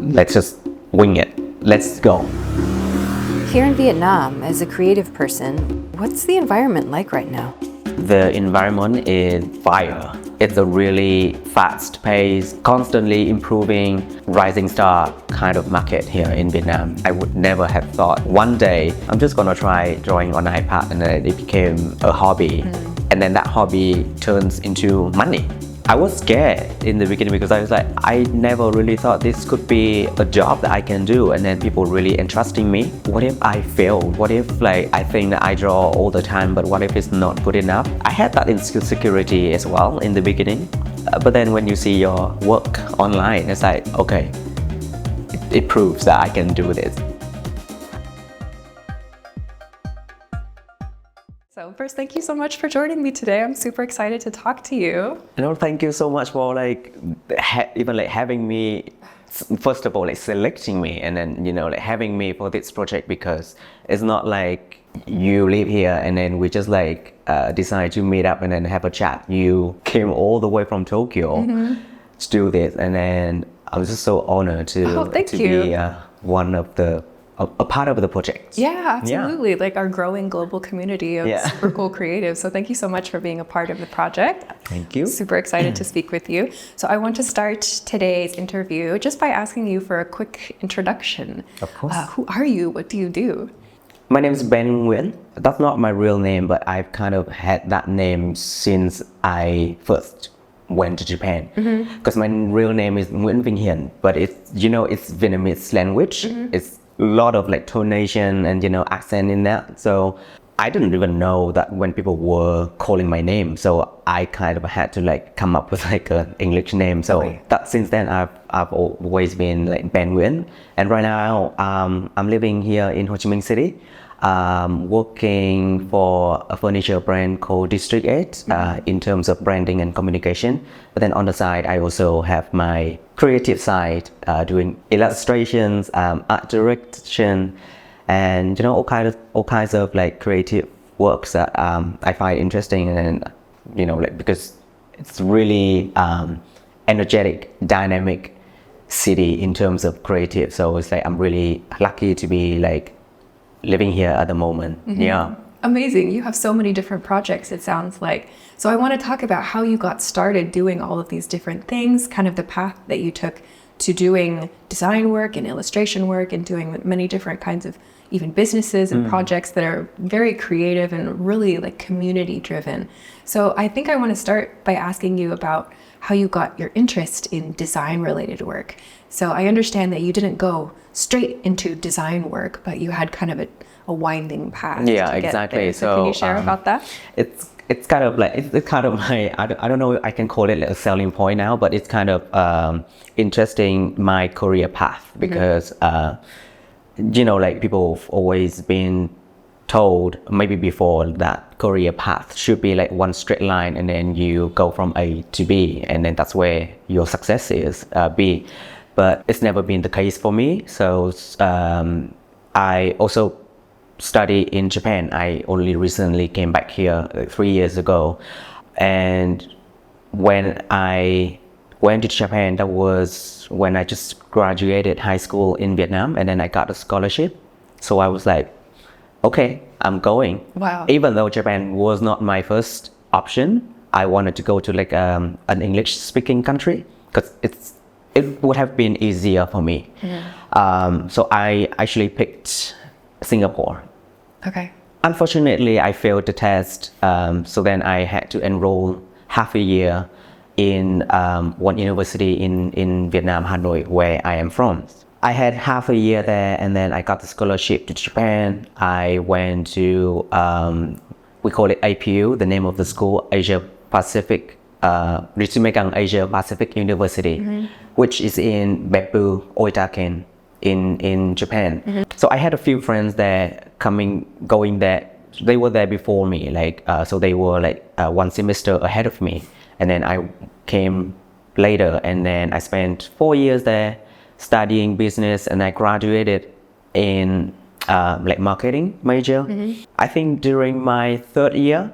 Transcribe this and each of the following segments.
let's just wing it. Let's go. Here in Vietnam, as a creative person, what's the environment like right now? The environment is fire. It's a really fast-paced, constantly improving, rising star kind of market here in Vietnam. I would never have thought one day I'm just gonna try drawing on iPad, and then it became a hobby. And then that hobby turns into money. I was scared in the beginning because I was like, I never really thought this could be a job that I can do, and then people really entrusting me. What if I fail? What if like I think that I draw all the time, but what if it's not good enough? I had that insecurity as well in the beginning, but then when you see your work online, it's like, okay, it proves that I can do this. So first, thank you so much for joining me today. I'm super excited to talk to you. Thank you so much for even having me. First of all, selecting me, and then having me for this project, because it's not like you live here and then we just decide to meet up and then have a chat. You came all the way from Tokyo to do this, and then I was just so honored to be one of a part of the project. Yeah, absolutely. Like our growing global community of super cool creatives. So thank you so much for being a part of the project. Thank you. Super excited to speak with you. So I want to start today's interview just by asking you for a quick introduction. Of course. Who are you? What do you do? My name is Ben Nguyen. That's not my real name, but I've kind of had that name since I first went to Japan, because my real name is Nguyen Vinh Hiền, but it's Vietnamese language. It's a lot of tonation and accent in that, so I didn't even know that when people were calling my name, so I kind of had to come up with an English name. So that since then I've always been Ben Nguyen, and right now I'm living here in Ho Chi Minh City, working for a furniture brand called District 8 in terms of branding and communication. But then on the side, I also have my creative side, doing illustrations, art direction, and all kinds of creative works that I find interesting, and because it's really energetic, dynamic city in terms of creative. So it's I'm really lucky to be living here at the moment. Yeah. Amazing. You have so many different projects, it sounds like. So I want to talk about how you got started doing all of these different things, kind of the path that you took to doing design work and illustration work and doing many different kinds of even businesses and projects that are very creative and really community driven. So I think I want to start by asking you about how you got your interest in design related work. So I understand that you didn't go straight into design work, but you had kind of a winding path. Yeah, to get exactly. there. So can you share about that? It's kind of my, I don't know if I can call it a selling point now, but it's kind of interesting my career path, because people have always been told maybe before that career path should be one straight line, and then you go from A to B, and then that's where your success is, B. But it's never been the case for me. So I also study in Japan. I only recently came back here 3 years ago, and when I went to Japan, that was when I just graduated high school in Vietnam, and then I got a scholarship. So I was like, okay, I'm going. Wow. Even though Japan was not my first option, I wanted to go to an English speaking country, because it would have been easier for me. So I actually picked Singapore. Okay. Unfortunately, I failed the test, so then I had to enroll half a year in one university in Vietnam, Hanoi, where I am from. I had half a year there, and then I got the scholarship to Japan. I went to, we call it APU, the name of the school, Asia Pacific, Ritsumeikan Asia Pacific University, which is in Beppu, Oitaken, in Japan. So I had a few friends there going there. They were there before me, so they were one semester ahead of me, and then I came later, and then I spent 4 years there studying business, and I graduated in marketing major. I think during my third year,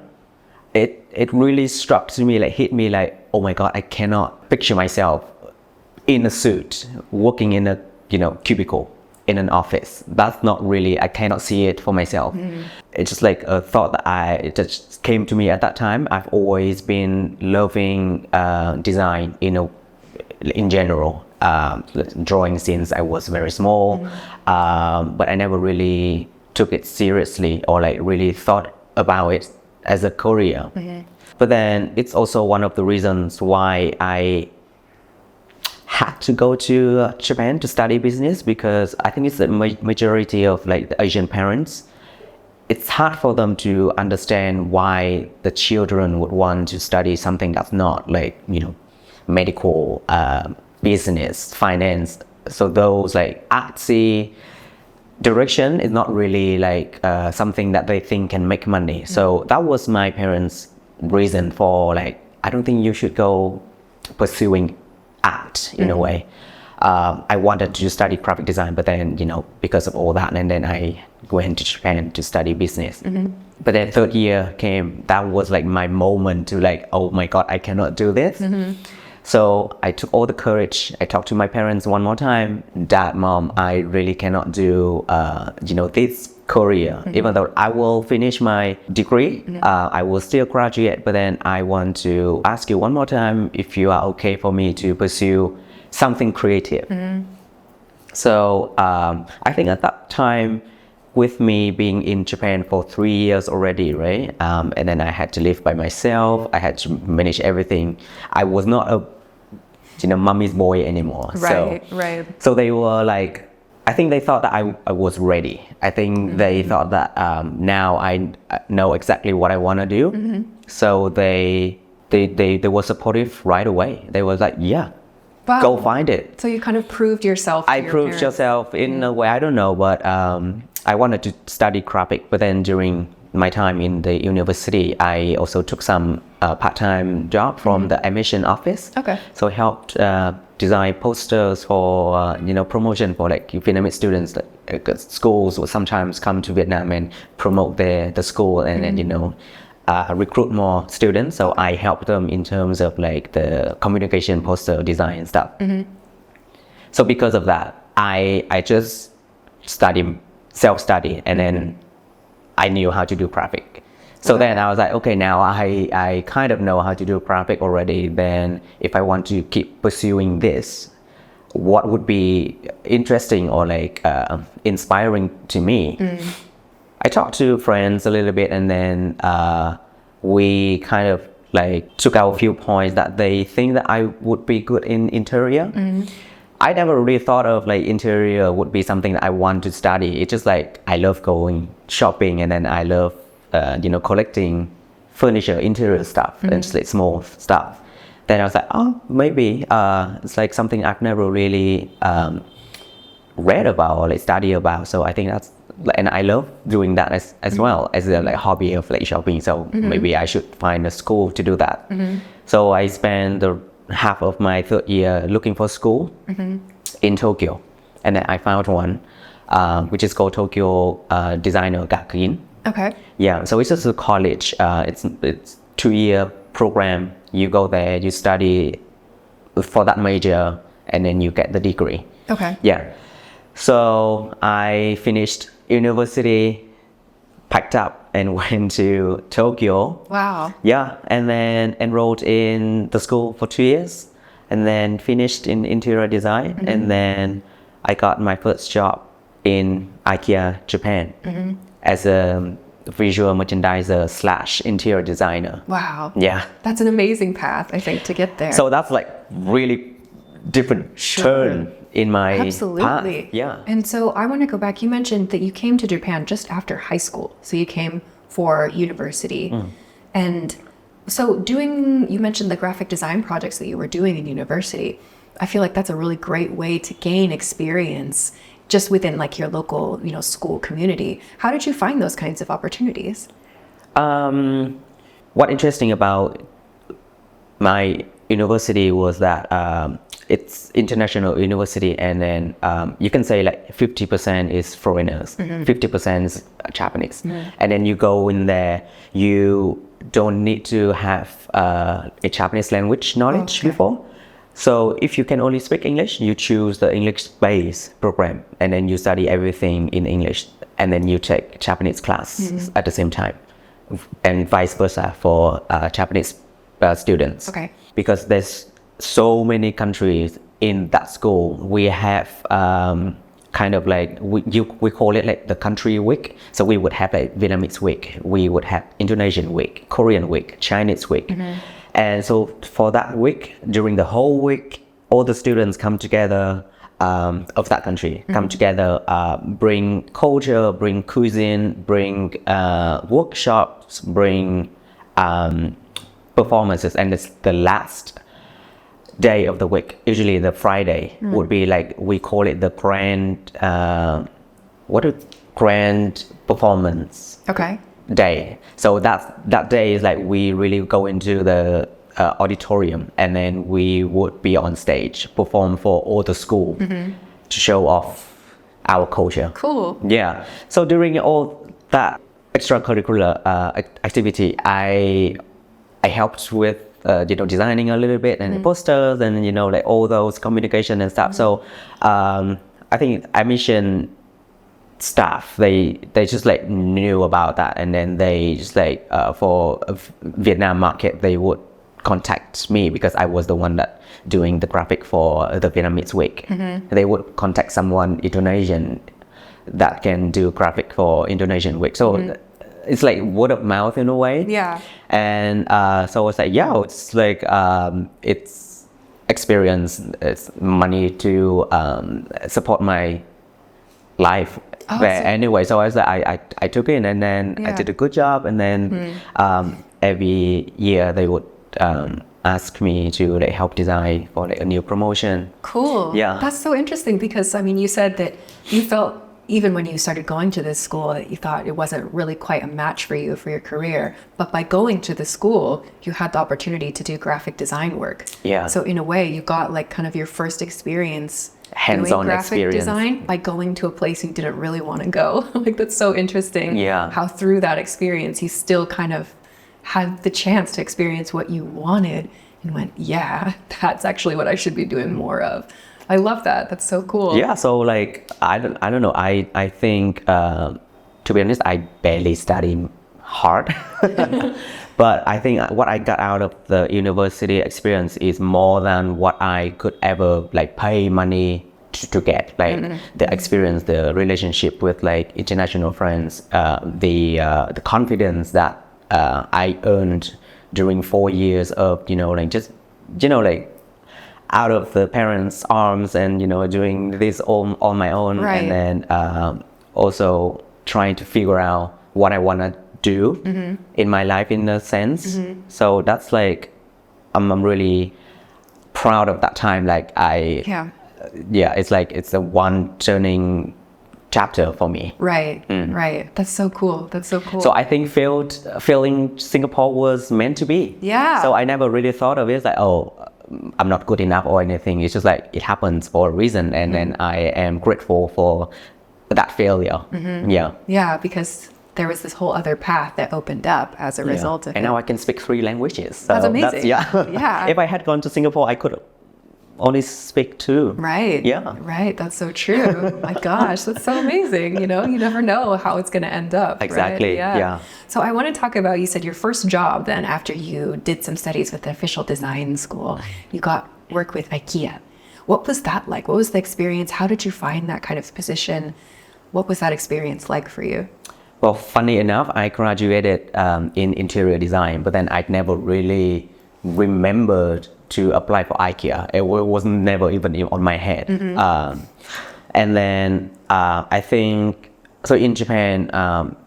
it really struck to me, hit me oh my God, I cannot picture myself in a suit working in a cubicle in an office. That's not really, I cannot see it for myself. It's just like a thought that it just came to me at that time. I've always been loving design, in general, drawing since I was very small, but I never really took it seriously or like really thought about it as a career. But then it's also one of the reasons why I had to go to Japan to study business, because I think it's the majority of like the Asian parents. It's hard for them to understand why the children would want to study something that's not like, medical, business, finance. So those like artsy direction is not really like something that they think can make money. So that was my parents' reason for like, I don't think you should go pursuing art in a way. I wanted to study graphic design, but then, because of all that, and then I went to Japan to study business. But then third year came, that was like my moment to like, oh my God, I cannot do this. So I took all the courage. I talked to my parents one more time. Dad, Mom, I really cannot do, this career. Even though I will finish my degree, I will still graduate. But then I want to ask you one more time if you are okay for me to pursue something creative. So I think at that time, with me being in Japan for 3 years already, right? And then I had to live by myself. I had to manage everything. I was not a, mommy's boy anymore. Right. So they were like, I think they thought that I was ready. I think they thought that now I know exactly what I want to do. So they were supportive right away. They were like, yeah. Wow. Go find it. So you kind of proved yourself to I your proved parents. yourself in a way, I don't know, but I wanted to study graphic. But then during my time in the university, I also took some part-time job from the admission office. Okay. So I helped design posters for, promotion for like Vietnamese students. Like, schools would sometimes come to Vietnam and promote the school and then, recruit more students. So I helped them in terms of like the communication, poster design and stuff. So because of that, I just self-study, and then I knew how to do graphic. So then I was like, okay, now I kind of know how to do graphic already. Then if I want to keep pursuing this, what would be interesting or like inspiring to me? I talked to friends a little bit, and then we kind of like took out a few points that they think that I would be good in interior. I never really thought of like interior would be something that I want to study. It's just like I love going shopping, and then I love collecting furniture, interior stuff, and just like small stuff. Then I was like, oh, maybe it's like something I've never really read about or like study about. So I think that's, and I love doing that as well as a like hobby of like shopping. So maybe I should find a school to do that. So I spent the half of my third year looking for school in Tokyo, and then I found one which is called Tokyo Designer Gakuin. Okay. Yeah, so it's just a college. It's 2-year program. You go there, you study for that major, and then you get the degree. Okay. Yeah. So I finished university, packed up, and went to Tokyo. Wow. Yeah, and then enrolled in the school for 2 years, and then finished in interior design, and then I got my first job in IKEA Japan as a visual merchandiser / interior designer. Wow. Yeah. That's an amazing path, I think, to get there. So that's like really different turn in my Absolutely. path. Yeah. And so I want to go back. You mentioned that you came to Japan just after high school. So you came for university. And so you mentioned the graphic design projects that you were doing in university. I feel like that's a really great way to gain experience just within like your local, school community. How did you find those kinds of opportunities? What interesting about my university was that it's international university, and then you can say like 50% is foreigners, 50% is Japanese. And then you go in there, you don't need to have a Japanese language knowledge before. So if you can only speak English, you choose the English-based program, and then you study everything in English, and then you take Japanese class at the same time, and vice versa for Japanese students. Okay. Because there's so many countries in that school. We have kind of like we call it like the country week. So we would have like Vietnamese week, we would have Indonesian week, Korean week, Chinese week. And so for that week, during the whole week, all the students come together of that country, come together, bring culture, bring cuisine, bring workshops, bring performances. And it's the last day of the week, usually the Friday, would be like, we call it the grand performance Okay. day. So that day is like we really go into the auditorium, and then we would be on stage, perform for all the school to show off our culture. Cool. Yeah. So during all that extracurricular activity, I helped with designing a little bit, and posters, and like all those communication and stuff. So I think admission staff, they just like knew about that, and then they just like for Vietnam market, they would contact me because I was the one that doing the graphic for the Vietnamese week. They would contact someone Indonesian that can do graphic for Indonesian week. So it's like word of mouth in a way. Yeah. And so I was like, yeah, it's like it's experience, it's money to support my life there anyway. So I was like, I took it, and then I did a good job, and then every year they would ask me to like help design for like a new promotion. Cool. Yeah. That's so interesting because, I mean, you said that you felt, even when you started going to this school, that you thought it wasn't really quite a match for you for your career. But by going to the school, you had the opportunity to do graphic design work. Yeah. So in a way, you got like kind of your first experience Hands-on doing graphic experience. design by going to a place you didn't really want to go. Like, that's so interesting. Yeah. How through that experience, you still kind of had the chance to experience what you wanted and went, yeah, that's actually what I should be doing more of. I love that. That's so cool. Yeah, so like I don't know. I think to be honest, I barely study hard, but I think what I got out of the university experience is more than what I could ever like pay money to get. Like the experience, the relationship with like international friends, the confidence that I earned during 4 years of like just like out of the parents' arms, and doing this all on my own. Right. And then also trying to figure out what I want to do in my life, in a sense. So that's like I'm really proud of that time. Like it's like it's a one turning chapter for me. Right. Right. That's so cool. That's so cool. So I think failing Singapore was meant to be. Yeah. So I never really thought of it as like, oh, I'm not good enough or anything. It's just like it happens for a reason, and then I am grateful for that failure. Yeah. Yeah, because there was this whole other path that opened up as a result of And it. now I can speak 3 languages. So That's amazing. Yeah. If I had gone to Singapore, I could only speak 2. Right. Yeah. Right. That's so true. My gosh, that's so amazing. You never know how it's going to end up. Exactly. Right? Yeah. So I want to talk about, you said your first job then after you did some studies with the official design school, you got work with IKEA. What was that like? What was the experience? How did you find that kind of position? What was that experience like for you? Well, funny enough, I graduated in interior design, but then I'd never really remembered to apply for IKEA. It was never even on my head. And then I think, so in Japan,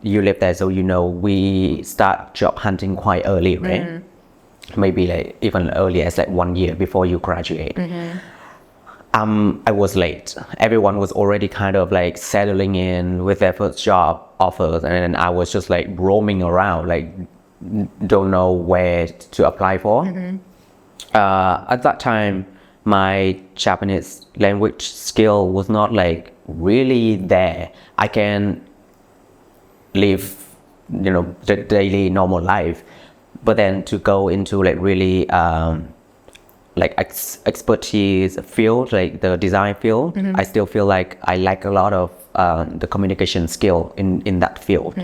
you live there, so we start job hunting quite early, right? Maybe like even earlier as like 1 year before you graduate. I was late. Everyone was already kind of like settling in with their first job offers, and then I was just like roaming around, like don't know where to apply for. At that time, my Japanese language skill was not like really there. I can live, the daily normal life, but then to go into like really like expertise field, like the design field. I still feel like I lack a lot of the communication skill in that field.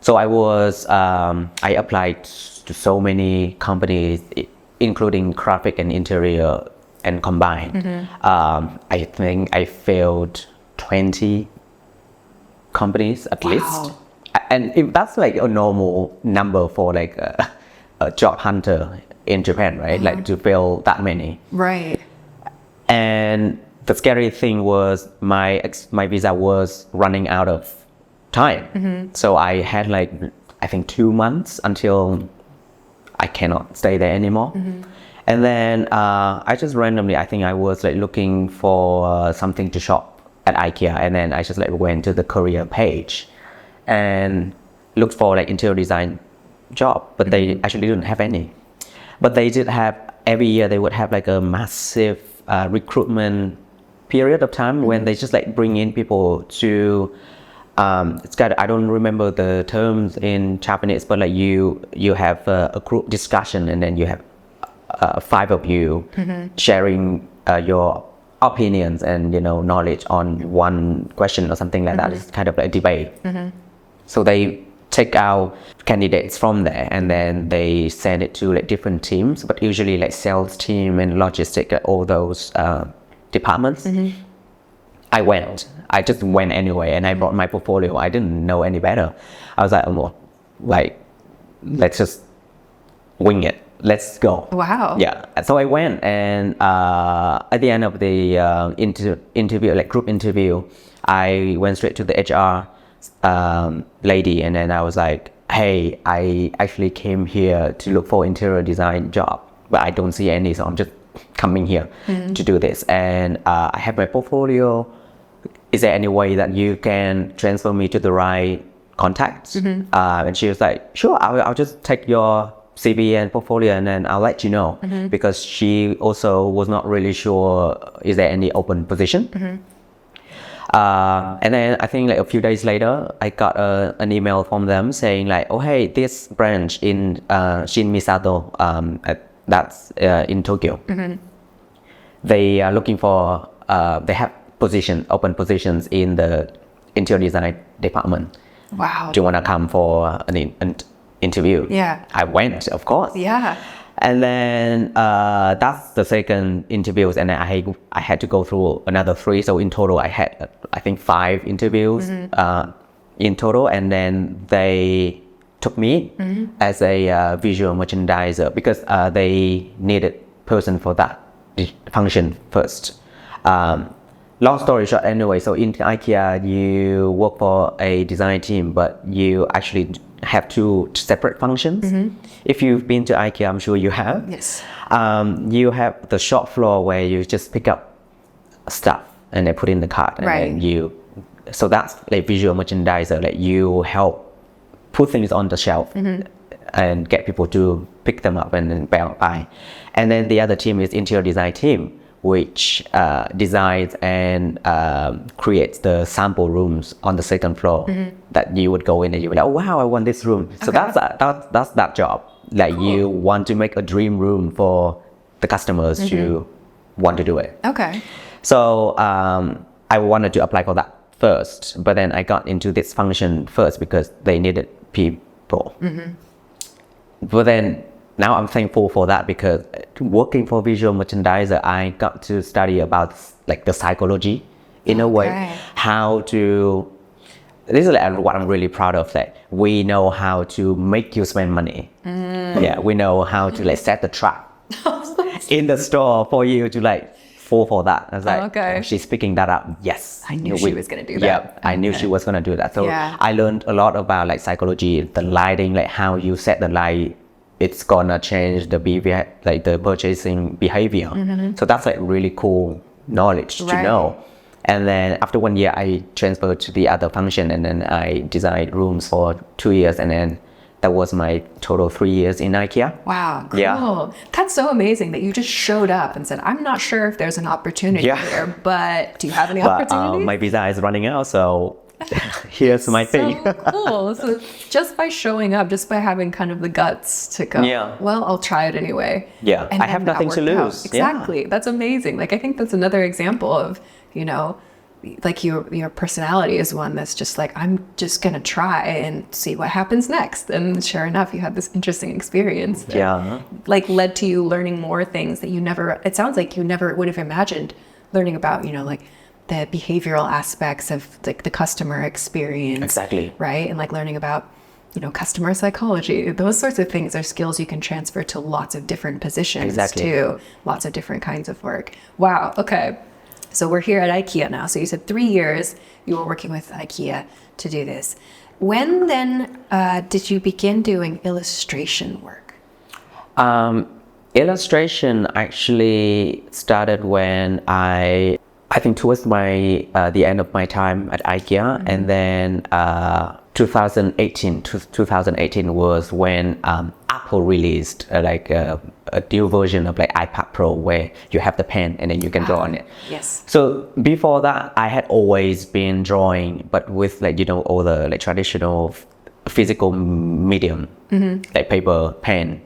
So I applied to so many companies, including graphic and interior and combined. I think I failed 20 companies at least. And if that's like a normal number for like a job hunter in Japan, right? Like to fail that many. Right. And the scary thing was my visa was running out of time. So I had like, I think 2 months until I cannot stay there anymore. And then I just randomly, I think I was like looking for something to shop at IKEA. And then I just like went to the career page and looked for like interior design job, but they actually didn't have any. But they did have, every year they would have like a massive recruitment period of time when they just like bring in people to, it's got, I don't remember the terms in Japanese, but like you have a group discussion and then you have 5 of you sharing your opinions and, knowledge on one question or something like that. It's kind of like a debate. So they take out candidates from there and then they send it to like different teams, but usually like sales team and logistics, all those departments. I just went anyway, and I brought my portfolio. I didn't know any better. I was like, oh, like, let's just wing it. Let's go. Wow. Yeah. So I went, and at the end of the interview, like group interview, I went straight to the HR lady, and then I was like, hey, I actually came here to look for interior design job, but I don't see any, so I'm just coming here to do this. And I have my portfolio. Is there any way that you can transfer me to the right contacts? And she was like, sure, I'll just take your CV and portfolio and then I'll let you know. Because she also was not really sure, is there any open position? And then I think like a few days later, I got an email from them saying like, oh, hey, this branch in Shin Misato, that's in Tokyo. They are looking for, they have open positions in the interior design department. Wow. Do you want to come for an interview? Yeah. I went, of course. Yeah. And then that's the second interviews, and then I had to go through another 3. So in total, I had I think 5 interviews in total, and then they took me as a visual merchandiser because they needed person for that function first. Long story short, anyway, so in IKEA, you work for a design team, but you actually have 2 separate functions. If you've been to IKEA, I'm sure you have. Yes. You have the shop floor where you just pick up stuff and then put in the cart. And then so that's like visual merchandiser, like you help put things on the shelf and get people to pick them up and then buy. And then the other team is interior design team, which designs and creates the sample rooms on the second floor that you would go in and you would be like, oh wow, I want this room. So that's that job. Like you want to make a dream room for the customers to want to do it. Okay. So I wanted to apply for that first, but then I got into this function first because they needed people. But then now I'm thankful for that because working for visual merchandiser, I got to study about like the psychology in a way, how to, this is like what I'm really proud of, that we know how to make you spend money. Yeah, we know how to like set the trap in the store for you to like fall for that. I was like, oh, she's picking that up. Yes. I knew she was going to do that. Yeah, I knew she was going to do that. So I learned a lot about like psychology, the lighting, like how you set the light, it's gonna change the behavior, like the purchasing behavior. So that's like really cool knowledge to know. And then after 1 year, I transferred to the other function, and then I designed rooms for 2 years, and then that was my total 3 years in IKEA. Wow, cool. Yeah. That's so amazing that you just showed up and said, I'm not sure if there's an opportunity here, but do you have any opportunity? My visa is running out, so here's my thing. So cool. So just by showing up, just by having kind of the guts to go, Yeah. well, I'll try it anyway. Yeah, And I have then that nothing to worked out. lose. Yeah. Exactly. That's amazing. Like, I think that's another example of, you know, like your personality is one that's just like, I'm just going to try and see what happens next. And sure enough, you had this interesting experience that Yeah. like led to you learning more things that you never, it sounds like you never would have imagined learning about, you know, like the behavioral aspects of like the customer experience. Exactly. Right. And like learning about, you know, customer psychology, those sorts of things are skills you can transfer to lots of different positions Exactly. too. Lots of different kinds of work. Wow. Okay. So we're here at IKEA now. So you said 3 years you were working with IKEA to do this. When then did you begin doing illustration work? Illustration actually started when I think towards my the end of my time at IKEA, and then 2018 was when Apple released a new version of like iPad Pro where you have the pen and then you can draw on it. Yes. So before that, I had always been drawing, but with like, you know, all the like traditional physical medium, like paper, pen.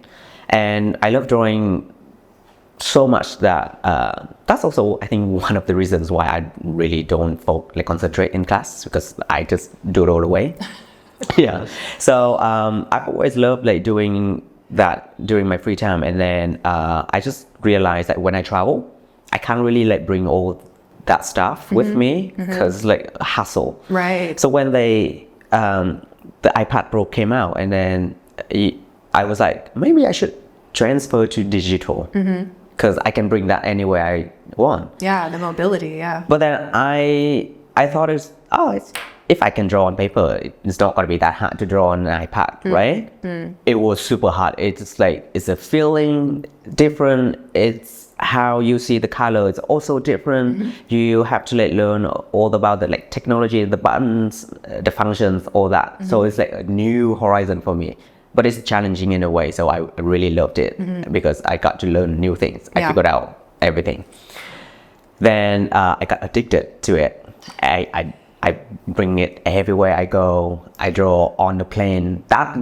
And I love drawing so much that that's also, I think, one of the reasons why I really don't concentrate in class, because I just do it all the way. Yeah. So I've always loved like doing that during my free time, and then I just realized that when I travel, I can't really like bring all that stuff with me because like hassle. Right. So when the iPad Pro came out, and then I was like, maybe I should transfer to digital because I can bring that anywhere I want. Yeah, the mobility, yeah. But then I thought it's if I can draw on paper, it's not gonna be that hard to draw on an iPad, right? It was super hard. It's like, it's a feeling different. It's how you see the color. It's also different. You have to like learn all about the like technology, the buttons, the functions, all that. So it's like a new horizon for me. But it's challenging in a way. So I really loved it because I got to learn new things. I figured out everything. Then I got addicted to it. I bring it everywhere I go. I draw on the plane. That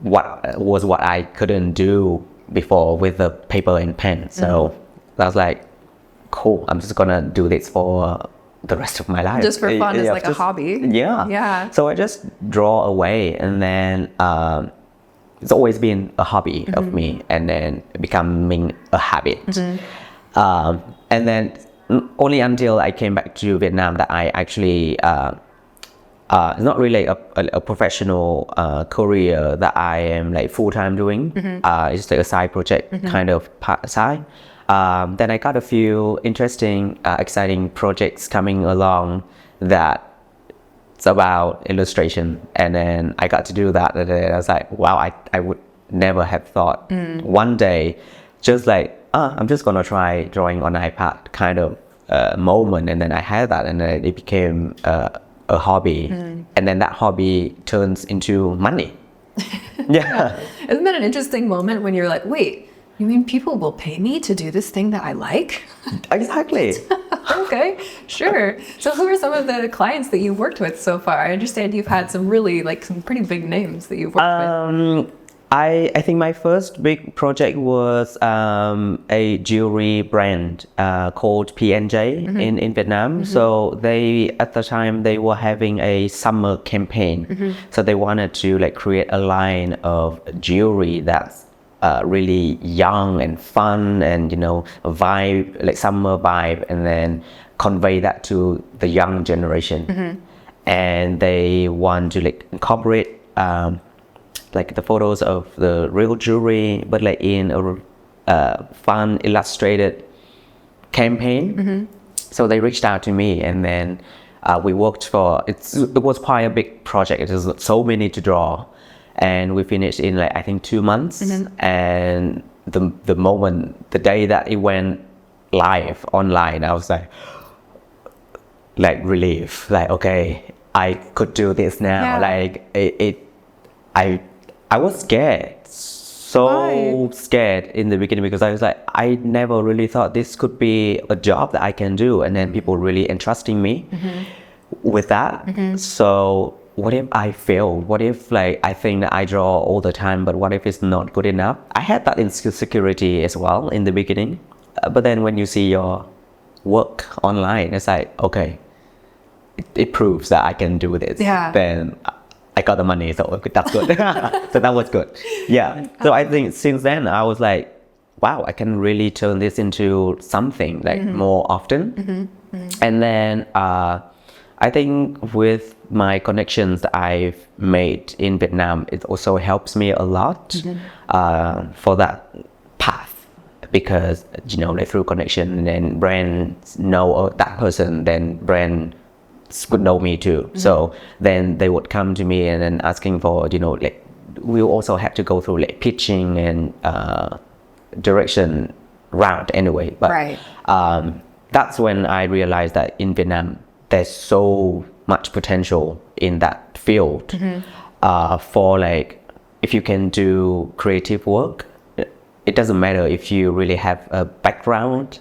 was what I couldn't do before with the paper and pen. So I was like, cool, I'm just gonna do this for the rest of my life. Just for fun, as like a hobby. Yeah. Yeah. So I just draw away, and then it's always been a hobby of me, and then becoming a habit. And then only until I came back to Vietnam that I actually it's not really a professional career that I am like full-time doing. It's like a side project, kind of part side. Then I got a few interesting, exciting projects coming along that it's about illustration, and then I got to do that, and then I was like, wow, I would never have thought one day, just like, I'm just gonna try drawing on iPad kind of moment, and then I had that, and then it became a hobby, and then that hobby turns into money. Yeah. Isn't that an interesting moment when you're like, wait, you mean people will pay me to do this thing that I like? Exactly. Okay, sure. So who are some of the clients that you've worked with so far? I understand you've had some really, like, some pretty big names that you've worked with. I think my first big project was a jewelry brand called P&J in Vietnam. So they, at the time, they were having a summer campaign. So they wanted to like create a line of jewelry that's really young and fun, and you know, a vibe, like summer vibe, and then convey that to the young generation. And they want to like incorporate like the photos of the real jewelry, but like in a fun illustrated campaign. So they reached out to me, and then we worked for it was quite a big project. It was so many to draw, and we finished in like I think 2 months. And the day that it went live online, I was like relief, like okay, I could do this now. Yeah. Like I was scared, so scared in the beginning, because I was like, I never really thought this could be a job that I can do, and then people really entrusting me. with that. So what if I fail? What if like I think that I draw all the time, but what if it's not good enough? I had that insecurity as well in the beginning. But then when you see your work online, it's like, okay, it proves that I can do this. Yeah. Then I got the money, so that's good. So that was good. Yeah. So I think since then I was like, wow, I can really turn this into something like more often. And then I think with my connections that I've made in Vietnam, it also helps me a lot for that path, because like through connection, and then brands know that person, then brands could know me too. So then they would come to me and then asking for like we also had to go through like pitching and direction round anyway. But Right. That's when I realized that in Vietnam there's so much potential in that field for like if you can do creative work. It doesn't matter if you really have a background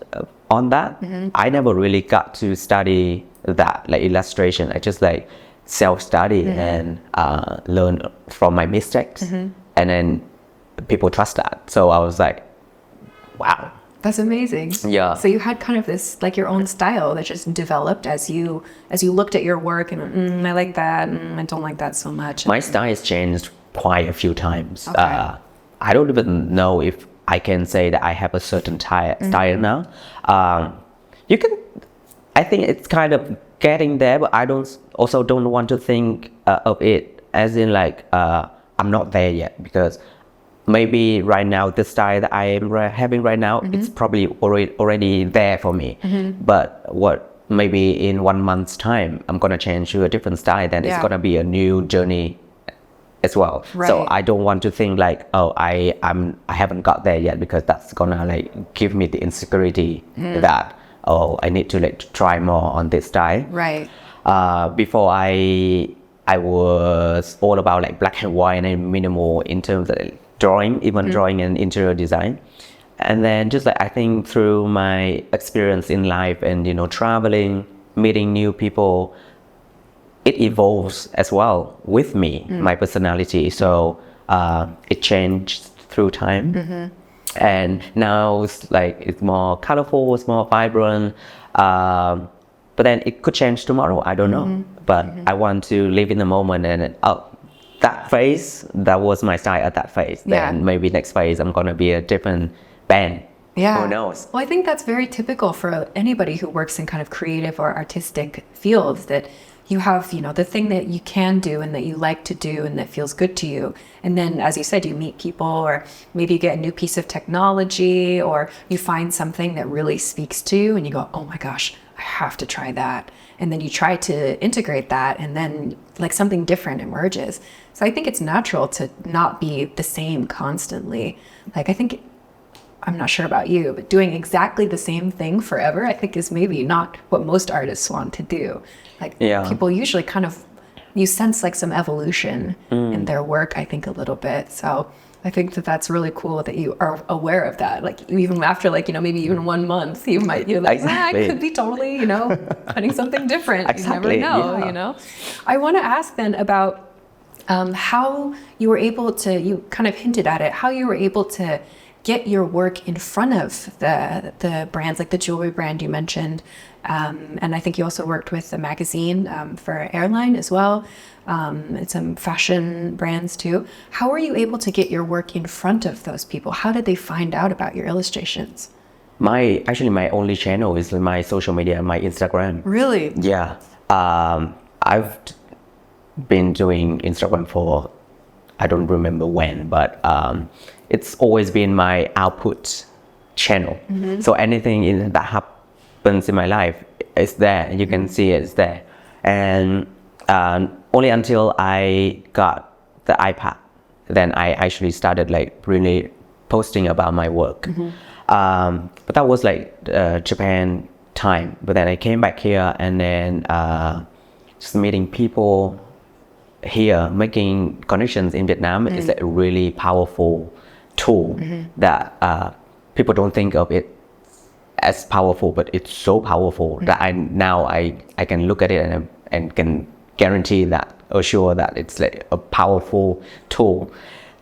on that. I never really got to study that like illustration. I just like self-study and learn from my mistakes, and then people trust that. So I was like, wow. That's amazing. Yeah. So you had kind of this like your own style that just developed as you looked at your work and I like that, I don't like that so much. My style has changed quite a few times. Okay. I don't even know if I can say that I have a certain style now. You can, I think it's kind of getting there, but I don't want to think of it as in like I'm not there yet, because maybe right now the style that I am having right now, it's probably already there for me. But what maybe in 1 month's time I'm gonna change to a different style, then it's gonna be a new journey as well. Right. So I don't want to think like, oh, I haven't got there yet, because that's gonna like give me the insecurity that, oh, I need to like try more on this style. Right. Before I was all about like black and white and minimal in terms of drawing, even drawing and interior design. And then just like I think through my experience in life and traveling, meeting new people, it evolves as well with me, my personality. So it changed through time. And now it's more colorful, it's more vibrant. But then it could change tomorrow, I don't know. But I want to live in the moment, and that phase, that was my style at that phase. Yeah. Then maybe next phase I'm gonna be a different band. Yeah. Who knows? Well, I think that's very typical for anybody who works in kind of creative or artistic fields, that you have, the thing that you can do and that you like to do and that feels good to you. And then, as you said, you meet people, or maybe you get a new piece of technology, or you find something that really speaks to you and you go, oh my gosh, I have to try that. And then you try to integrate that, and then like something different emerges. So I think it's natural to not be the same constantly. Like I think, I'm not sure about you, but doing exactly the same thing forever, I think is maybe not what most artists want to do. Like people usually kind of, you sense like some evolution in their work, I think a little bit. So I think that that's really cool that you are aware of that. Like even after like, maybe even 1 month, you're like, Exactly. I could be totally, putting something different. Exactly. You never know, I want to ask then about how you were able to, you kind of hinted at it, how you were able to get your work in front of the brands, like the jewelry brand you mentioned. And I think you also worked with a magazine for airline as well, and some fashion brands too. How were you able to get your work in front of those people? How did they find out about your illustrations? My only channel is my social media, my Instagram. Really? Yeah. I've been doing Instagram for, I don't remember when, but it's always been my output channel. So anything that happens in my life is there. You can see it's there. And only until I got the iPad, then I actually started like really posting about my work. But that was like Japan time. But then I came back here, and then just meeting people here, making connections in Vietnam is a really powerful tool that people don't think of it as powerful, but it's so powerful that I can look at it and can guarantee that, assure that it's like a powerful tool,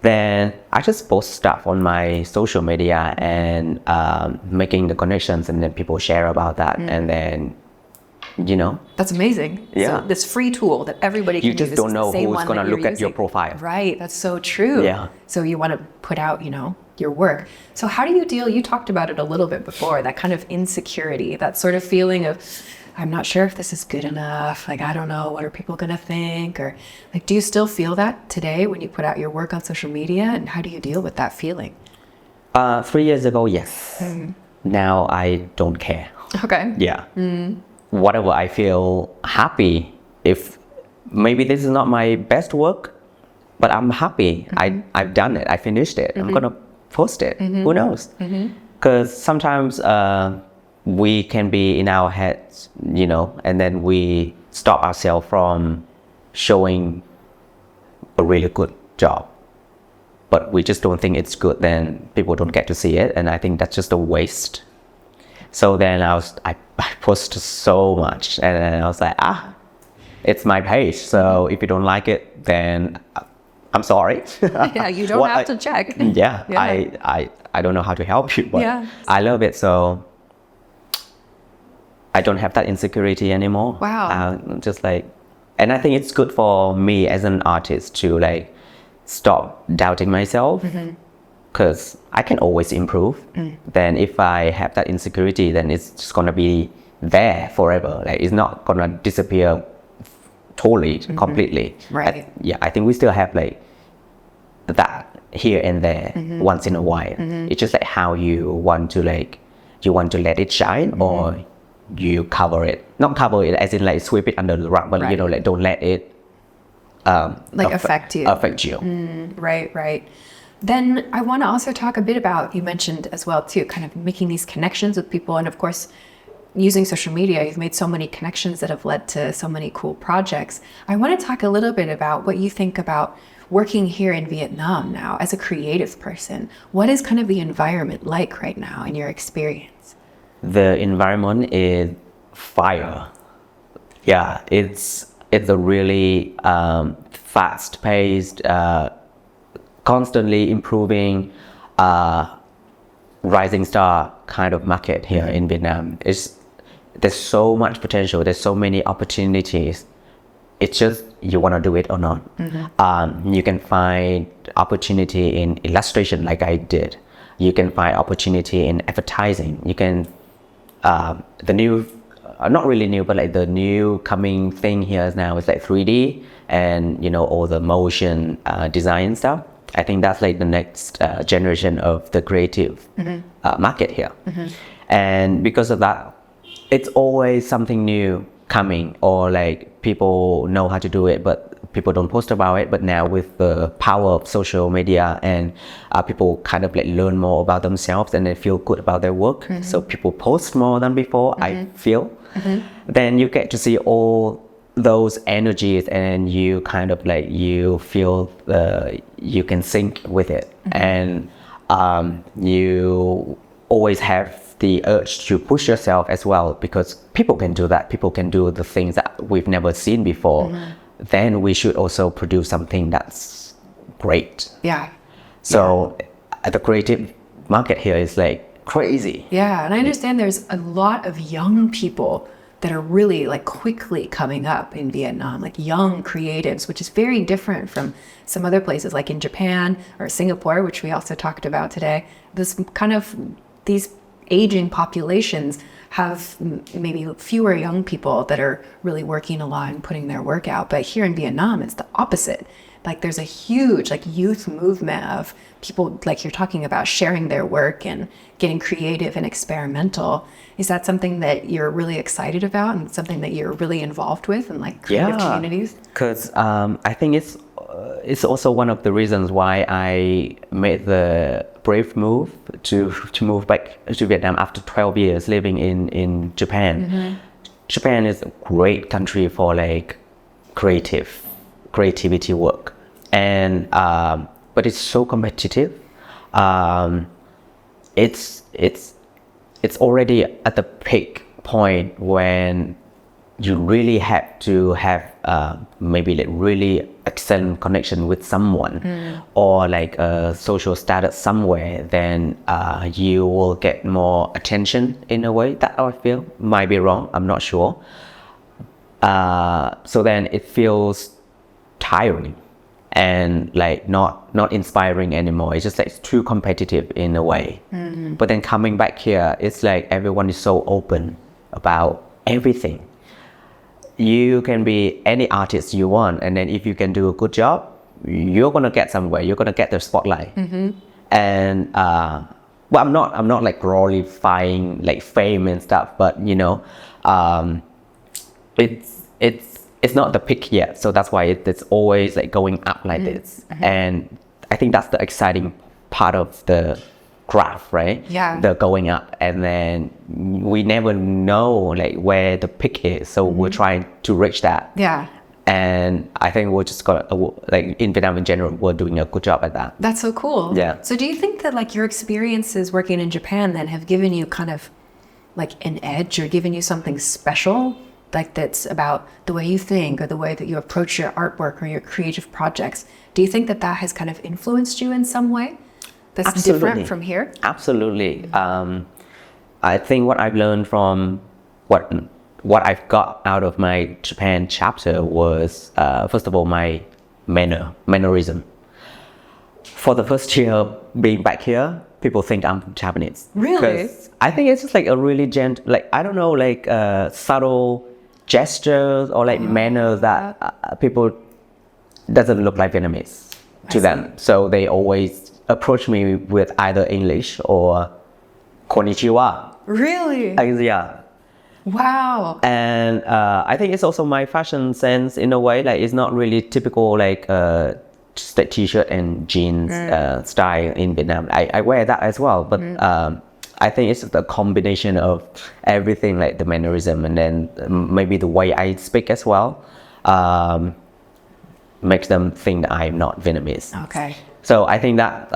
then I just post stuff on my social media and making the connections, and then people share about that, and then That's amazing. Yeah. So this free tool that everybody can you just use don't is the know same who's one gonna that you're look at your using. profile. Right. That's so true. Yeah. So you want to put out, your work. So how do you deal? You talked about it a little bit before, that kind of insecurity, that sort of feeling of, I'm not sure if this is good enough. Like, I don't know, what are people going to think? Or like, do you still feel that today when you put out your work on social media? And how do you deal with that feeling? 3 years ago, yes. Now I don't care. Okay. Yeah. Whatever, I feel happy. If maybe this is not my best work, but I'm happy. I've done it. I finished it. I'm gonna post it. Who knows? Because sometimes we can be in our heads, and then we stop ourselves from showing a really good job. But we just don't think it's good. Then people don't get to see it, and I think that's just a waste. So then I posted so much, and then I was like, it's my page. So if you don't like it, then I'm sorry. Yeah, you don't have to check. Yeah, Yeah. I don't know how to help you, but Yeah. I love it. So I don't have that insecurity anymore. Wow. Just like, and I think it's good for me as an artist to like stop doubting myself. Because I can always improve. Then if I have that insecurity, then it's just gonna be there forever. Like, it's not gonna disappear totally, completely. Right. I think we still have like that here and there once in a while. It's just like how you want to let it shine, or you cover it. Not cover it as in like sweep it under the rug, but Right. like don't let it affect you. Affect you. Right. Then I want to also talk a bit about, you mentioned as well too, kind of making these connections with people. And of course, using social media, you've made so many connections that have led to so many cool projects. I want to talk a little bit about what you think about working here in Vietnam now as a creative person. What is kind of the environment like right now in your experience? The environment is fire. Yeah, it's a really fast-paced, constantly improving, rising star kind of market here in Vietnam. There's so much potential. There's so many opportunities. It's just you want to do it or not. You can find opportunity in illustration like I did. You can find opportunity in advertising. You can the new, not really new, but like the new coming thing here now is like 3D and all the motion design stuff. I think that's like the next generation of the creative market here. And because of that, it's always something new coming, or like people know how to do it, but people don't post about it. But now with the power of social media and people kind of like learn more about themselves and they feel good about their work. So people post more than before, I feel. Then you get to see all those energies, and you kind of like, you feel you can sync with it. And you always have the urge to push yourself as well, because people can do that. People can do the things that we've never seen before. Then we should also produce something that's great. Yeah. So the creative market here is like crazy. Yeah, and I understand there's a lot of young people that are really like quickly coming up in Vietnam, like young creatives, which is very different from some other places like in Japan or Singapore, which we also talked about today. These aging populations have maybe fewer young people that are really working a lot and putting their work out. But here in Vietnam, it's the opposite. Like there's a huge like youth movement of people, like you're talking about, sharing their work and getting creative and experimental. Is that something that you're really excited about and something that you're really involved with in like creative communities? Because I think it's also one of the reasons why I made the brave move to move back to Vietnam after 12 years living in Japan. Japan is a great country for like creativity work, and but it's so competitive. It's already at the peak point when you really have to have maybe like really excellent connection with someone or like a social status somewhere, then you will get more attention in a way. That I feel, might be wrong, I'm not sure. So then it feels tiring and like not inspiring anymore. It's just like it's too competitive in a way. But then coming back here, it's like everyone is so open about everything. You can be any artist you want, and then if you can do a good job, you're gonna get somewhere. You're gonna get the spotlight. And well, I'm not like glorifying like fame and stuff, but you know, it's not the peak yet. So that's why it's always like going up like this. And I think that's the exciting part of the graph, right? Yeah. The going up, and then we never know like where the peak is, so we're trying to reach that. Yeah. And I think we're just gonna like in Vietnam in general, we're doing a good job at that. That's so cool. Yeah. So do you think that like your experiences working in Japan then have given you kind of like an edge, or given you something special, like that's about the way you think or the way that you approach your artwork or your creative projects? Do you think that that has kind of influenced you in some way that's Absolutely. different from here? Absolutely. I think what I've learned from what I've got out of my Japan chapter was first of all my mannerism. For the first year being back here, people think I'm Japanese. Really? 'Cause I think it's just like a really like I don't know, like subtle gestures or like manners that people doesn't look like Vietnamese to them. So they always approach me with either English or konnichiwa. Really? Yeah. Wow. And I think it's also my fashion sense in a way. Like it's not really typical like just a t-shirt and jeans style in Vietnam. I wear that as well, but I think it's the combination of everything, like the mannerism and then maybe the way I speak as well, makes them think that I'm not Vietnamese. Okay. So I think that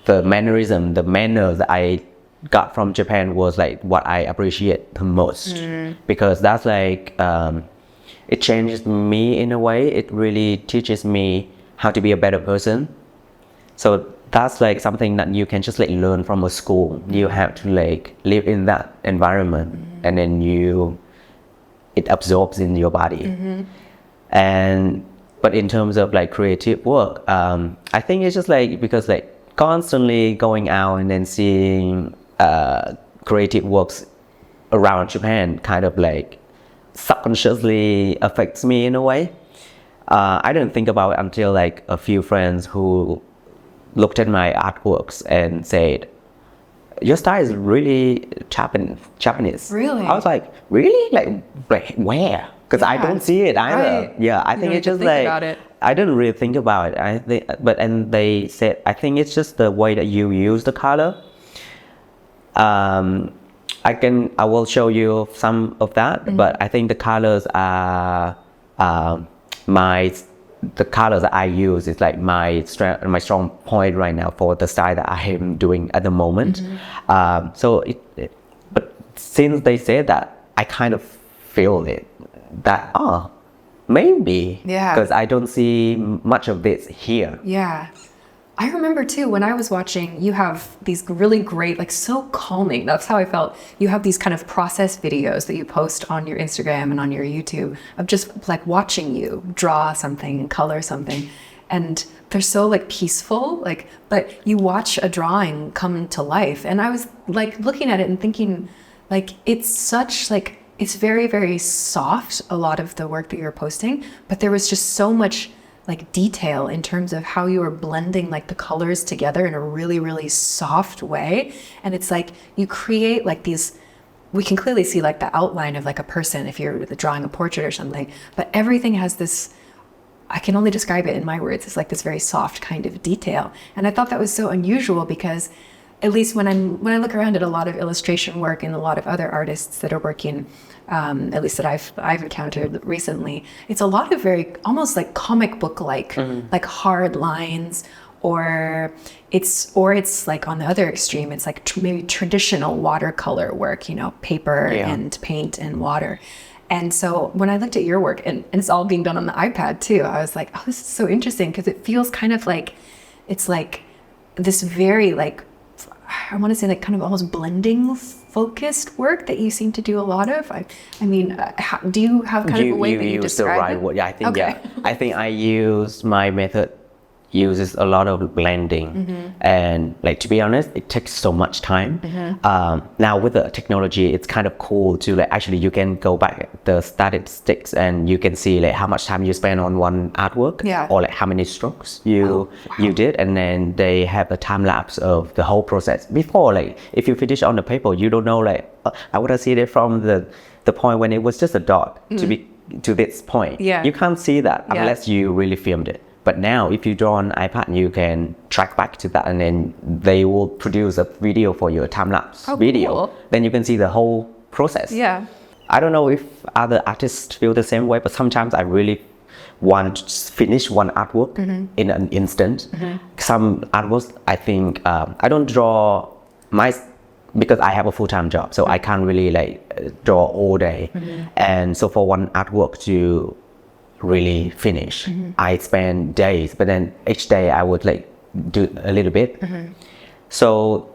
the mannerism, the manners that I got from Japan was like what I appreciate the most, because that's like it changes me in a way. It really teaches me how to be a better person. So that's like something that you can just like learn from a school. You have to like live in that environment, and then it absorbs in your body. And but in terms of like creative work, I think it's just like because like constantly going out and then seeing creative works around Japan kind of like subconsciously affects me in a way. I didn't think about it until like a few friends who looked at my artworks and said, "Your style is really Japanese." Really? I was like, "Really? Like where?" Because I don't see it either. Right. Yeah, I think don't it's just even think like about it. I didn't really think about it. I think, and they said, I think it's just the way that you use the color. I will show you some of that, but I think the colors are the colors that I use is like my strong point right now for the style that I am doing at the moment. So but since they said that, I kind of feel it that maybe because I don't see much of this here. Yeah. I remember too, when I was watching, you have these really great, like so calming. That's how I felt. You have these kind of process videos that you post on your Instagram and on your YouTube of just like watching you draw something and color something. And they're so like peaceful, like, but you watch a drawing come to life. And I was like looking at it and thinking like, it's such like, it's very, very soft, a lot of the work that you're posting, but there was just so much like detail in terms of how you were blending like the colors together in a really, really soft way. And it's like you create like these, we can clearly see like the outline of like a person if you're drawing a portrait or something, but everything has this, I can only describe it in my words, it's like this very soft kind of detail. And I thought that was so unusual because at least when I look around at a lot of illustration work and a lot of other artists that are working, at least that I've encountered recently, it's a lot of very almost like comic book like hard lines, or it's like on the other extreme, it's like maybe traditional watercolor work, you know, paper and paint and water. And so when I looked at your work, and it's all being done on the iPad too, I was like, oh, this is so interesting because it feels kind of like, it's like this very like, I want to say like kind of almost blending focused work that you seem to do a lot of. I mean, do you have kind of a way that you use the describe right it? word. Yeah, I think Okay. I think I use my method uses a lot of blending, and like to be honest, it takes so much time. Now with the technology, it's kind of cool to like actually you can go back at the statistics and you can see like how much time you spend on one artwork, Yeah. or like how many strokes you did, and then they have a time lapse of the whole process. Before, like if you finish on the paper, you don't know like I would have seen it from the point when it was just a dot to this point. Yeah. You can't see that Yeah. unless you really filmed it. But now, if you draw on iPad, you can track back to that, and then they will produce a video for you, a time-lapse video. cool. Then you can see the whole process. Yeah. I don't know if other artists feel the same way, but sometimes I really want to finish one artwork in an instant. Some artworks, I think, I don't draw because I have a full-time job, so I can't really draw all day. And so for one artwork to really finish, I spend days, but then each day I would do a little bit. So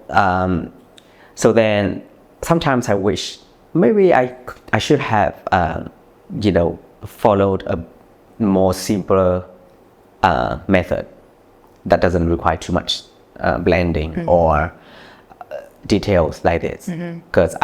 then sometimes I wish maybe I should have followed a more simpler method that doesn't require too much blending or details like this, because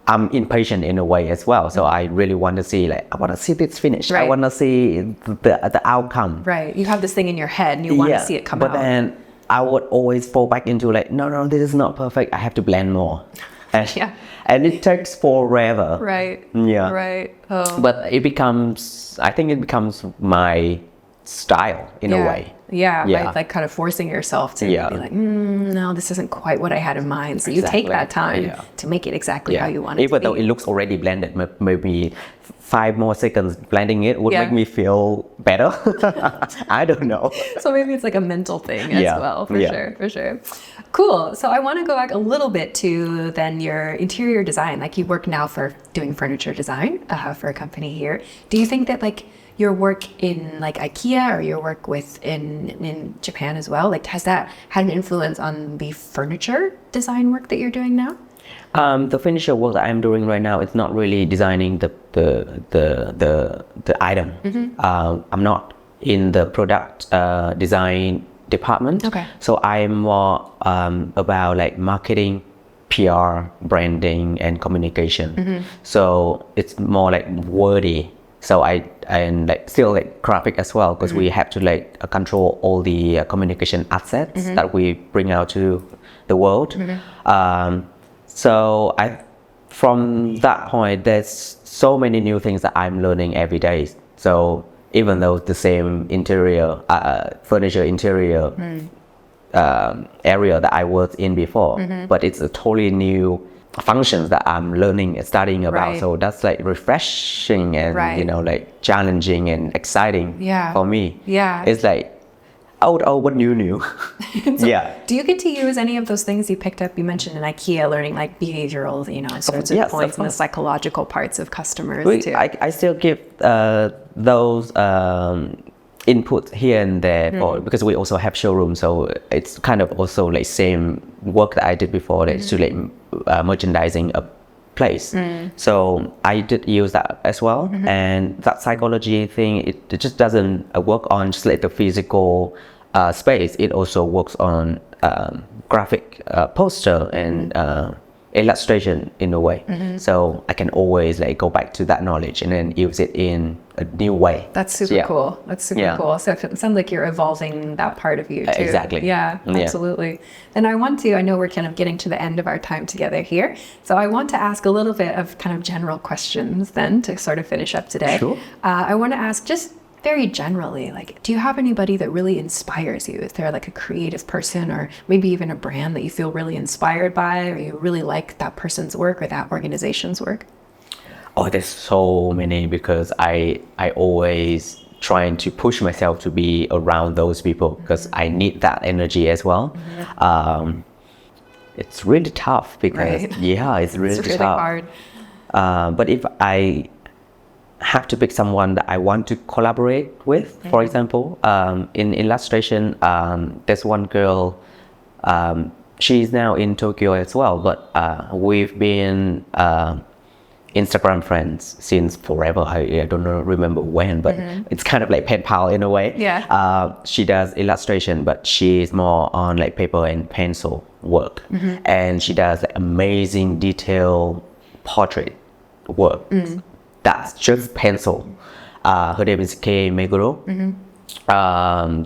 I'm impatient in a way as well. So I really want to see, I want to see this finished. I Right. want to see the outcome. Right. You have this thing in your head and you want to see it come but out. then I would always fall back into no, this is not perfect. I have to blend more. And, Yeah. and it takes forever. Right. Yeah. Right. Oh. But I think it becomes my style in a way. Yeah. Yeah. Like kind of forcing yourself to Yeah. be like, no, this isn't quite what I had in mind. So you take Exactly. that time Yeah. to make it exactly how you want it Even to though be. it looks already blended, maybe 5 more seconds blending it would Yeah. make me feel better. I don't know. So maybe it's like a mental thing as Yeah. well, for Yeah. sure, for sure. Cool. So I want to go back a little bit to then your interior design. Like you work now for doing furniture design for a company here. Do you think that your work in IKEA or your work in Japan as well, has that had an influence on the furniture design work that you're doing now? The finisher work that I'm doing right now, it's not really designing the item. I'm not in the product design department. Okay. So I'm more about marketing, PR, branding, and communication. So it's more wordy. So and still graphic as well, because we have to control all the communication assets that we bring out to the world. So from that point, there's so many new things that I'm learning every day. So even though the same interior furniture interior area that I worked in before, but it's a totally new functions that I'm learning and studying about. Right. So that's refreshing and Right. challenging and exciting Yeah. for me. Yeah. It's oh, what new. Yeah. Do you get to use any of those things you picked up? You mentioned in IKEA learning behavioral, sorts of Yes, points of and the course. psychological parts of customers too. I still give those input here and there because we also have showrooms, so it's kind of also same work that I did before to merchandising a place. So I did use that as well, and that psychology thing, it just doesn't work on just the physical space. It also works on graphic poster and illustration in a way. So I can always go back to that knowledge and then use it in a new way. That's super cool. That's super Yeah. cool. So it sounds like you're evolving that part of you too. Exactly. Yeah, Yeah. absolutely. And I know we're kind of getting to the end of our time together here. So I want to ask a little bit of kind of general questions then to sort of finish up today. Sure. I want to ask just very generally, do you have anybody that really inspires you? Is there a creative person or maybe even a brand that you feel really inspired by, or you really like that person's work or that organization's work? Oh, there's so many, because I always trying to push myself to be around those people, because I need that energy as well. It's really tough because Right. it's really It's really tough. hard. But if I have to pick someone that I want to collaborate with. For example, in illustration, there's one girl. She's now in Tokyo as well, but we've been Instagram friends since forever. I don't know, remember when, but it's kind of like pen pal in a way. Yeah. She does illustration, but she's more on like paper and pencil work, and she does like amazing detail portrait work. That's just pencil. Her name is Kei Meguro.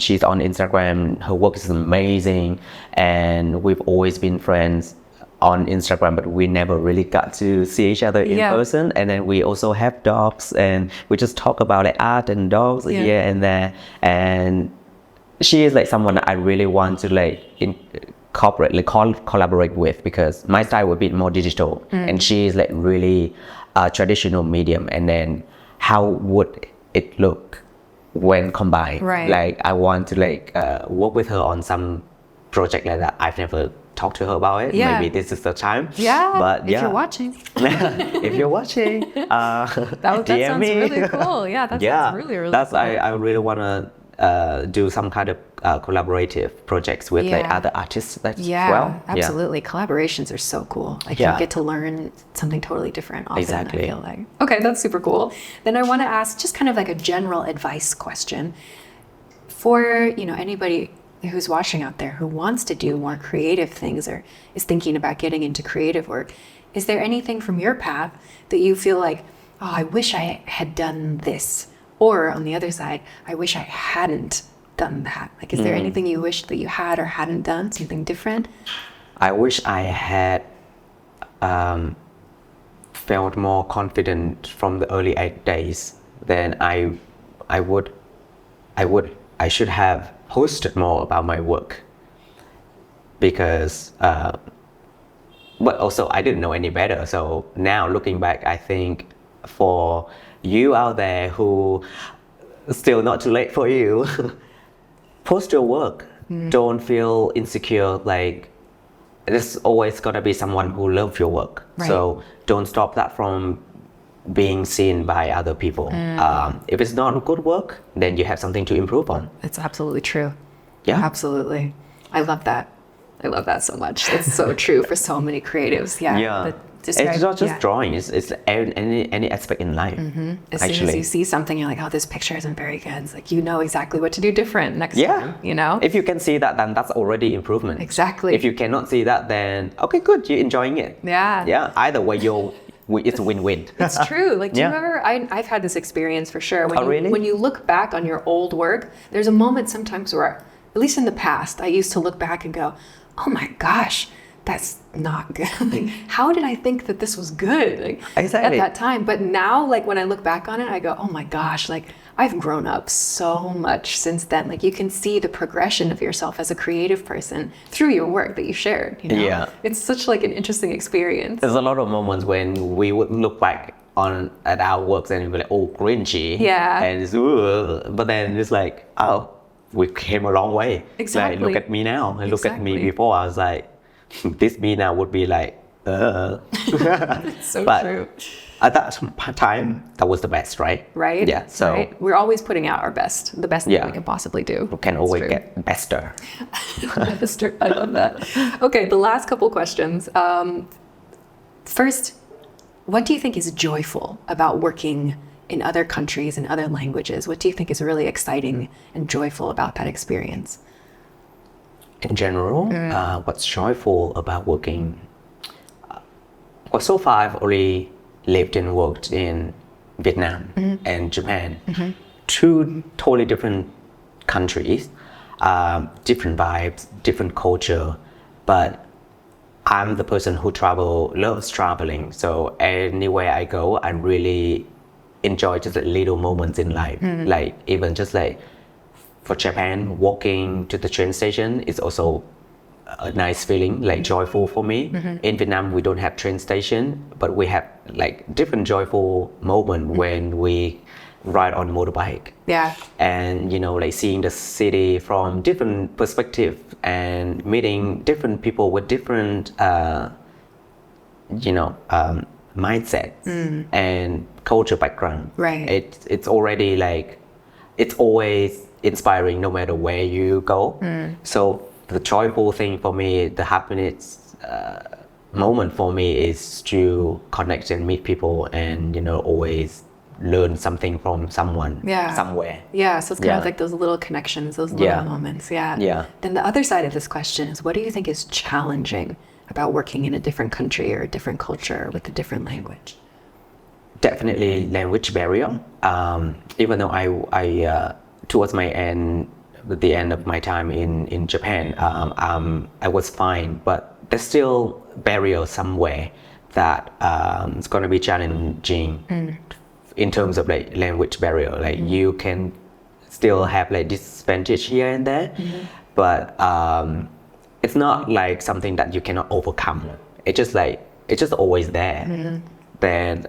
She's on Instagram. Her work is amazing, and we've always been friends on Instagram, but we never really got to see each other in person. And then we also have dogs, and we just talk about like art and dogs here and there. And she is like someone that I really want to like incorporate, like collaborate with, because my style would be more digital, and she is like really traditional medium. And then how would it look when combined? Right. Like I want to like work with her on some project like that. I've never talked to her about it. Maybe this is the time. But if you're watching. If you're watching, that DM sounds me. really cool. Yeah, that sounds really That's cool. I really want to do some kind of collaborative projects with like other artists as well. Absolutely. Collaborations are so cool. Like you get to learn something totally different often, Exactly. I feel like. Okay, that's super cool. Then I want to ask just kind of like a general advice question for, anybody who's watching out there who wants to do more creative things or is thinking about getting into creative work. Is there anything from your path that you feel like, oh, I wish I had done this? Or on the other side, I wish I hadn't done that. Like, is there anything you wish that you had or hadn't done, something different? I wish I had felt more confident from the early days. Then I should have posted more about my work, because but also I didn't know any better. So now looking back, I think for you out there who still not too late for you, post your work. Don't feel insecure. Like there's always gonna be someone who loves your work. Right. So don't stop that from being seen by other people. If it's not good work, then you have something to improve on. It's absolutely true. Yeah. Absolutely. I love that. I love that so much. It's so true for so many creatives. Yeah. It's not just drawing. It's any aspect in life. As soon as you see something, you're like, oh, this picture isn't very good. It's like, you know exactly what to do different next time, If you can see that, then that's already improvement. Exactly. If you cannot see that, then okay, good, you're enjoying it. Yeah. Either way, it's a win-win. It's true. Like, do you remember, I've had this experience for sure. Really? When you look back on your old work, there's a moment sometimes where, at least in the past, I used to look back and go, oh my gosh, that's not good. Like, how did I think that this was good? Like, Exactly. at that time. But now, like, when I look back on it, I go, oh my gosh, like, I've grown up so much since then. Like, you can see the progression of yourself as a creative person through your work that you shared. Yeah. It's such like an interesting experience. There's a lot of moments when we would look back at our works and we'd be like, oh, cringy. Yeah. And it's, but then it's like, oh, we came a long way. Exactly. Like, look at me now and look at me Exactly. before. I was like, this me now would be like, So but true. at that time, that was the best, right? Right? Yeah. So Right? We're always putting out our best, the best that we can possibly do. we can That's always true. get better. I love that. Okay, the last couple questions. First, what do you think is joyful about working in other countries and other languages? What do you think is really exciting and joyful about that experience? In general, what's joyful about working? Well, so far I've only lived and worked in Vietnam and Japan, two totally different countries, different vibes, different culture, but I'm the person who loves traveling. So anywhere I go, I really enjoy just the little moments in life. Like even just like for Japan, walking to the train station is also a nice feeling, like joyful for me. In Vietnam, we don't have train station, but we have like different joyful moment when we ride on motorbike. Yeah. And like seeing the city from different perspective and meeting different people with different mindset and culture background. Right. It's already like, it's always inspiring no matter where you go. So the joyful thing for me, the happiness moment for me is to connect and meet people and, you know, always learn something from someone somewhere. Yeah, so it's kind of Yeah. like those little connections, those little Yeah. moments. Yeah. Yeah. Then the other side of this question is, what do you think is challenging about working in a different country or a different culture with a different language? Definitely language barrier. Even though I towards my end, the end of my time in Japan, I was fine, but there's still barrier somewhere that it's going to be challenging in terms of like language barrier. Like you can still have like disadvantage here and there, but it's not like something that you cannot overcome. It's just always there. Then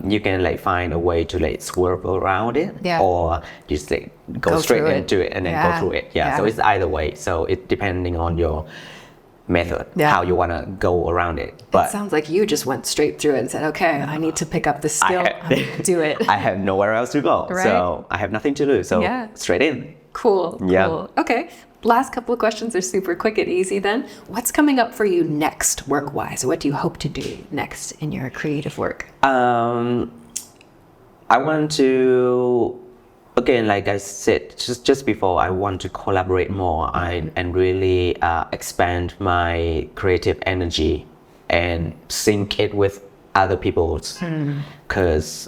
you can like find a way to like swerve around it, or just like go straight through it. into it and then go through it. So it's either way. So it depending on your method, how you want to go around it. But It sounds like you just went straight through it and said, okay, I need to pick up this skill. I'm gonna do it. I have nowhere else to go, Right. so I have nothing to lose. So straight in. Cool. Yeah. Cool. Okay. Last couple of questions are super quick and easy then. What's coming up for you next work-wise? What do you hope to do next in your creative work? I want to, again, like I said just before, I want to collaborate more and really expand my creative energy and sync it with other people's, because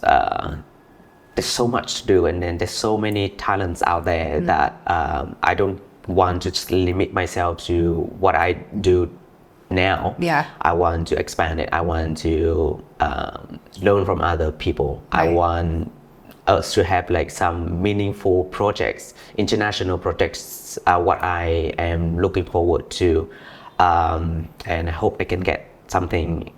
there's so much to do, and then there's so many talents out there that I don't want to just limit myself to what I do now. I want to expand it. I want to learn from other people. I want us to have like some meaningful projects, international projects, what I am looking forward to, and I hope I can get something,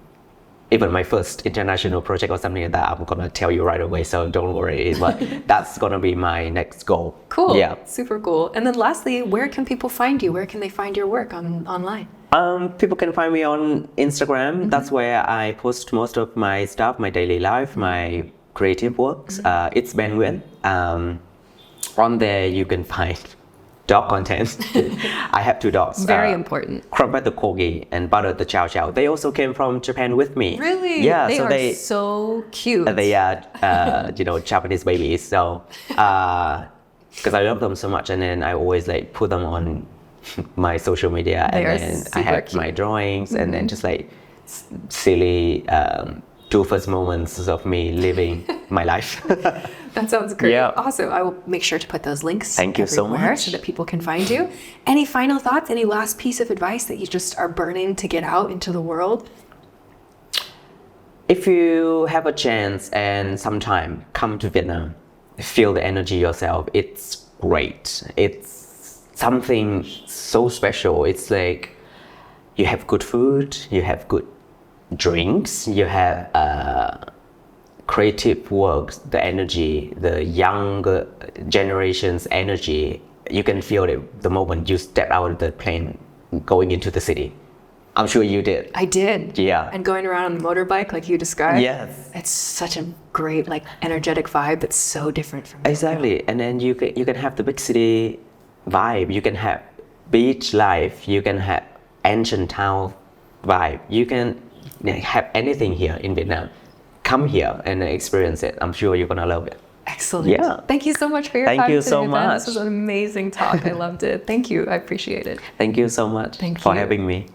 even my first international project or something like that. I'm gonna tell you right away, so don't worry, but that's gonna be my next goal. Cool. Yeah. Super cool. And then lastly, where can people find you? Where can they find your work online? People can find me on Instagram. That's where I post most of my stuff, my daily life, my creative works. It's Ben Nguyen. On there you can find dog content. I have 2 dogs. Very important. Crumpet the corgi and Butter the Chow Chow. They also came from Japan with me. Really? Yeah. They so are so cute. they are, you know, Japanese babies. So, because I love them so much, and then I always like put them on my social media, They are and then I super have cute. my drawings, and then just like silly doofus moments of me living my life. That sounds great. Yeah. Awesome. I will make sure to put those links Thank you so everywhere much. so that people can find you. Any final thoughts? Any last piece of advice that you just are burning to get out into the world? If you have a chance and some time, come to Vietnam. Feel the energy yourself. It's great. It's something so special. It's like you have good food, you have good drinks, you have creative works, the energy, the younger generation's energy. You can feel it the moment you step out of the plane going into the city. I'm sure you did. I did. Yeah. And going around on the motorbike like you described. Yes. It's such a great, like, energetic vibe that's so different from Exactly. And then you can have the big city vibe. You can have beach life. You can have ancient town vibe. You can have anything here in Vietnam. Come here and experience it. I'm sure you're gonna love it. Excellent. Yeah. Thank you so much for your Thank time you today, so Ben. much. This was an amazing talk. I loved it. Thank you. I appreciate it. Thank you so much Thank for you. having me.